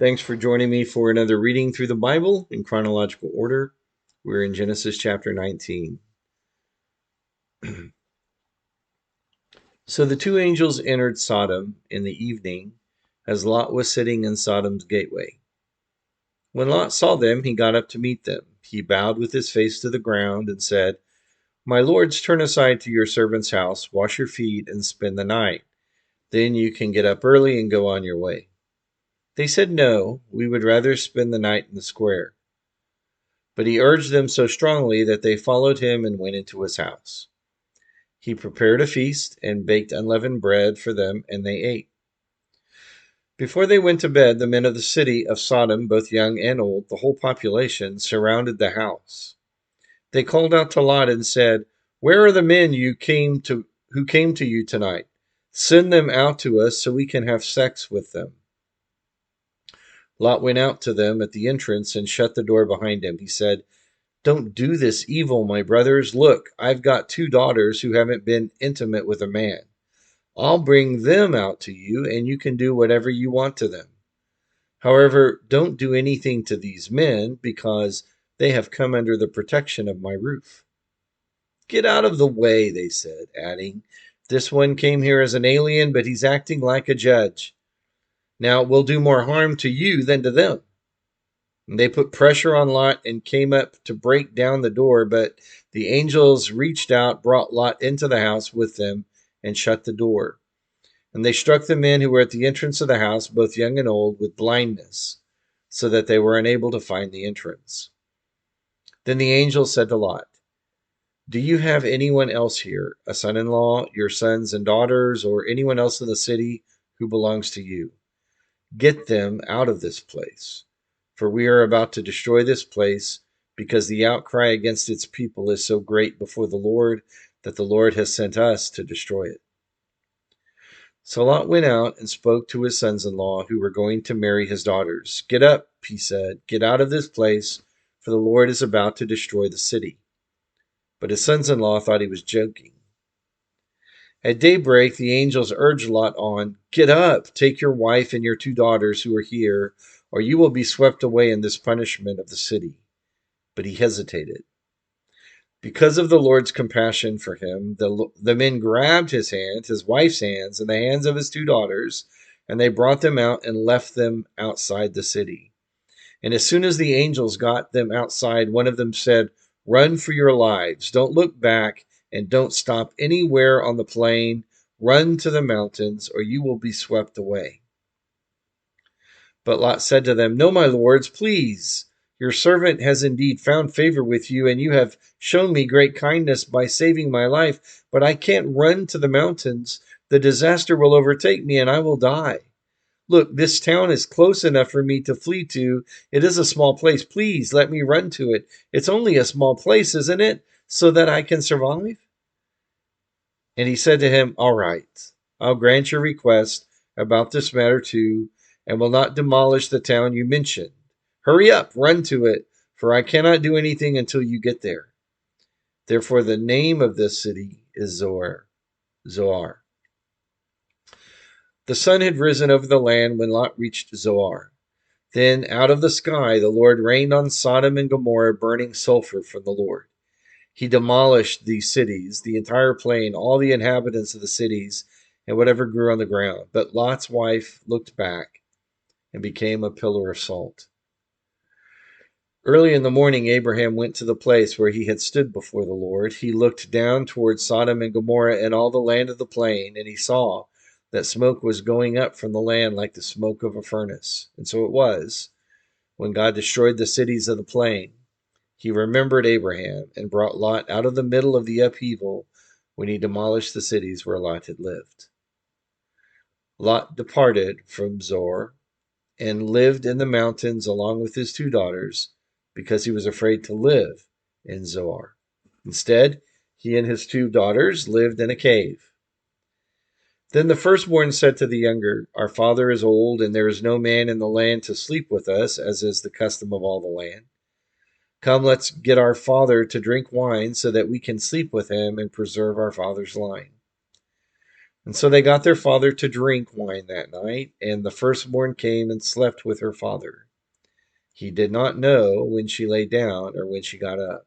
Thanks for joining me for another reading through the Bible in chronological order. We're in Genesis chapter 19. So the two angels entered Sodom in the evening as Lot was sitting in Sodom's gateway. When Lot saw them, he got up to meet them. He bowed with his face to the ground and said, "My lords, turn aside to your servant's house, wash your feet, and spend the night. Then you can get up early and go on your way." They said, "No, we would rather spend the night in the square." But he urged them so strongly that they followed him and went into his house. He prepared a feast and baked unleavened bread for them, and they ate. Before they went to bed, the men of the city of Sodom, both young and old, the whole population, surrounded the house. They called out to Lot and said, "Where are the men who came to you tonight? Send them out to us so we can have sex with them." Lot went out to them at the entrance and shut the door behind him. He said, "Don't do this evil, my brothers. Look, I've got two daughters who haven't been intimate with a man. I'll bring them out to you, and you can do whatever you want to them. However, don't do anything to these men, because they have come under the protection of my roof." "Get out of the way," they said, adding, "This one came here as an alien, but he's acting like a judge. Now, we'll do more harm to you than to them." And they put pressure on Lot and came up to break down the door, but the angels reached out, brought Lot into the house with them, and shut the door. And they struck the men who were at the entrance of the house, both young and old, with blindness, so that they were unable to find the entrance. Then the angel said to Lot, "Do you have anyone else here, a son-in-law, your sons and daughters, or anyone else in the city who belongs to you? Get them out of this place, for we are about to destroy this place, because the outcry against its people is so great before the Lord that the Lord has sent us to destroy it." So Lot went out and spoke to his sons-in-law who were going to marry his daughters. "Get up," he said, "get out of this place, for the Lord is about to destroy the city." But his sons-in-law thought he was joking. At daybreak, the angels urged Lot on, "Get up, take your wife and your two daughters who are here, or you will be swept away in this punishment of the city." But he hesitated. Because of the Lord's compassion for him, the men grabbed his hand, his wife's hands, and the hands of his two daughters, and they brought them out and left them outside the city. And as soon as the angels got them outside, one of them said, "Run for your lives. Don't look back, and don't stop anywhere on the plain. Run to the mountains, or you will be swept away." But Lot said to them, "No, my lords, please. Your servant has indeed found favor with you, and you have shown me great kindness by saving my life. But I can't run to the mountains. The disaster will overtake me, and I will die. Look, this town is close enough for me to flee to. It is a small place. Please let me run to it. It's only a small place, isn't it? So that I can survive." And he said to him, "All right, I'll grant your request about this matter too, and will not demolish the town you mentioned. Hurry up, run to it, for I cannot do anything until you get there." Therefore, the name of this city is Zoar. Zoar. The sun had risen over the land when Lot reached Zoar. Then out of the sky the Lord rained on Sodom and Gomorrah burning sulfur from the Lord. He demolished these cities, the entire plain, all the inhabitants of the cities, and whatever grew on the ground. But Lot's wife looked back and became a pillar of salt. Early in the morning, Abraham went to the place where he had stood before the Lord. He looked down toward Sodom and Gomorrah and all the land of the plain, and he saw that smoke was going up from the land like the smoke of a furnace. And so it was, when God destroyed the cities of the plain, he remembered Abraham and brought Lot out of the middle of the upheaval when he demolished the cities where Lot had lived. Lot departed from Zoar and lived in the mountains along with his two daughters because he was afraid to live in Zoar. Instead, he and his two daughters lived in a cave. Then the firstborn said to the younger, "Our father is old, and there is no man in the land to sleep with us, as is the custom of all the land. Come, let's get our father to drink wine so that we can sleep with him and preserve our father's line." And so they got their father to drink wine that night, and the firstborn came and slept with her father. He did not know when she lay down or when she got up.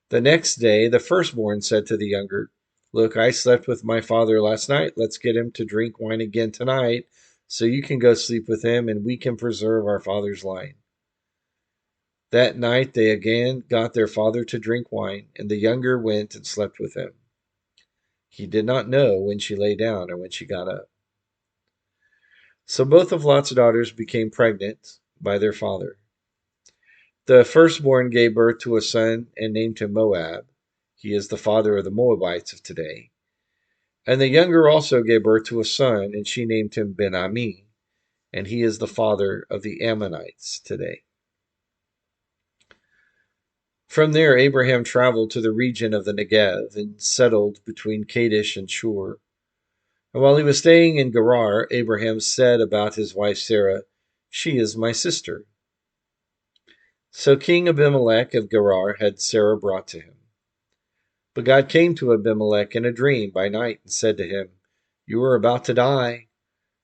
The next day, the firstborn said to the younger, "Look, I slept with my father last night. Let's get him to drink wine again tonight, so you can go sleep with him and we can preserve our father's line." That night they again got their father to drink wine, and the younger went and slept with him. He did not know when she lay down or when she got up. So both of Lot's daughters became pregnant by their father. The firstborn gave birth to a son and named him Moab. He is the father of the Moabites of today. And the younger also gave birth to a son, and she named him Ben-Ami, and he is the father of the Ammonites today. From there, Abraham traveled to the region of the Negev and settled between Kadesh and Shur. And while he was staying in Gerar, Abraham said about his wife Sarah, "She is my sister." So King Abimelech of Gerar had Sarah brought to him. But God came to Abimelech in a dream by night and said to him, "You are about to die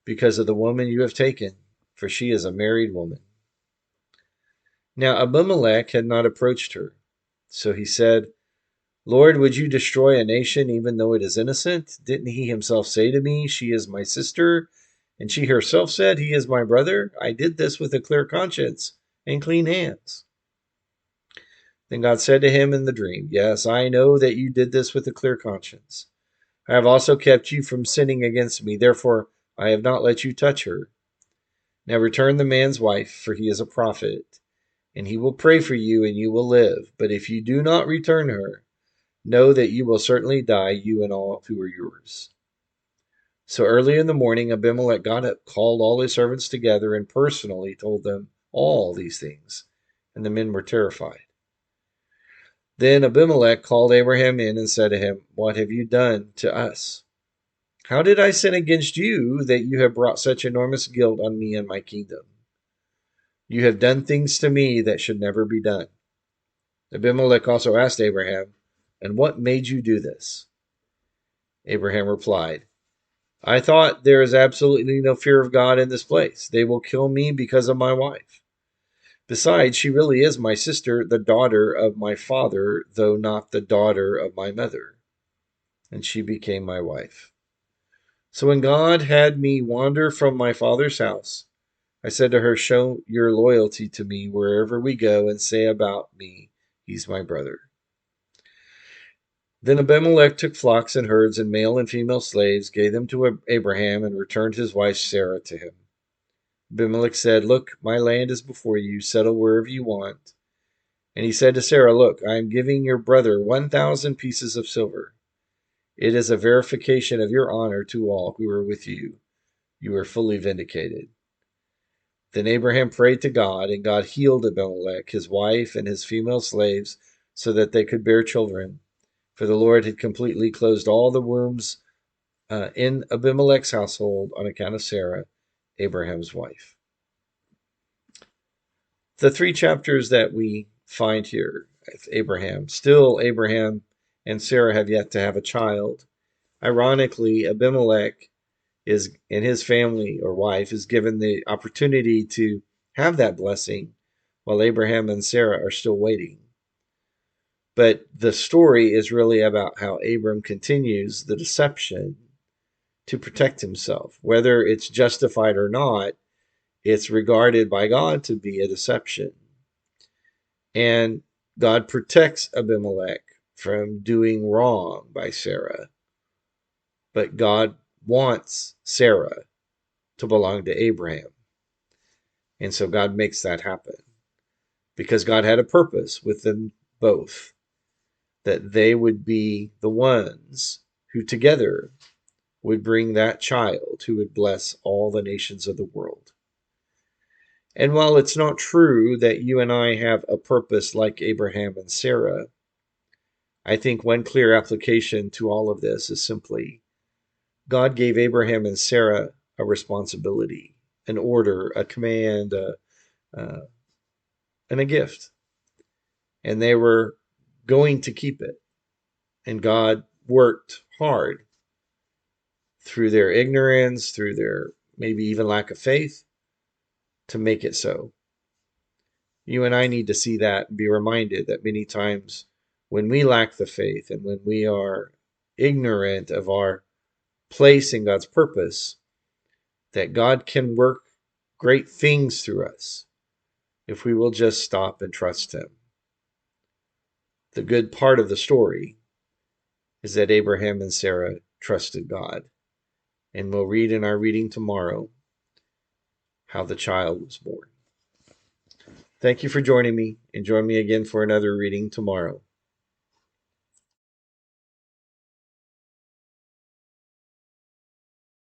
because of the woman you have taken, for she is a married woman." Now Abimelech had not approached her. So he said, "Lord, would you destroy a nation even though it is innocent? Didn't he himself say to me, 'She is my sister'? And she herself said, 'He is my brother'? I did this with a clear conscience and clean hands." Then God said to him in the dream, "Yes, I know that you did this with a clear conscience. I have also kept you from sinning against me. Therefore, I have not let you touch her. Now return the man's wife, for he is a prophet, and he will pray for you, and you will live. But if you do not return her, know that you will certainly die, you and all who are yours." So early in the morning, Abimelech got up, called all his servants together, and personally told them all these things. And the men were terrified. Then Abimelech called Abraham in and said to him, "What have you done to us? How did I sin against you that you have brought such enormous guilt on me and my kingdom? You have done things to me that should never be done." Abimelech also asked Abraham, "And what made you do this?" Abraham replied, "I thought there is absolutely no fear of God in this place. They will kill me because of my wife. Besides, she really is my sister, the daughter of my father, though not the daughter of my mother. And she became my wife. So when God had me wander from my father's house, I said to her, 'Show your loyalty to me wherever we go and say about me, he's my brother.' Then Abimelech took flocks and herds and male and female slaves, gave them to Abraham, and returned his wife Sarah to him. Abimelech said, 'Look, my land is before you. Settle wherever you want.' And he said to Sarah, 'Look, I am giving your brother 1,000 pieces of silver. It is a verification of your honor to all who are with you. You are fully vindicated.' Then Abraham prayed to God, and God healed Abimelech, his wife, and his female slaves, so that they could bear children. For the Lord had completely closed all the wombs in Abimelech's household on account of Sarah, Abraham's wife." The three chapters that we find here, Abraham, still Abraham and Sarah have yet to have a child. Ironically, Abimelech is and his family or wife is given the opportunity to have that blessing while Abraham and Sarah are still waiting. But the story is really about how Abram continues the deception to protect himself. Whether it's justified or not, it's regarded by God to be a deception. And God protects Abimelech from doing wrong by Sarah. But God wants Sarah to belong to Abraham. And so God makes that happen because God had a purpose with them both, that they would be the ones who together would bring that child who would bless all the nations of the world. And while it's not true that you and I have a purpose like Abraham and Sarah, I think one clear application to all of this is simply God gave Abraham and Sarah a responsibility, an order, a command, uh, and a gift. And they were going to keep it. And God worked hard through their ignorance, through their maybe even lack of faith, to make it so. You and I need to see that and be reminded that many times when we lack the faith and when we are ignorant of our place in God's purpose, that God can work great things through us if we will just stop and trust Him. The good part of the story is that Abraham and Sarah trusted God. And we'll read in our reading tomorrow how the child was born. Thank you for joining me, and join me again for another reading tomorrow.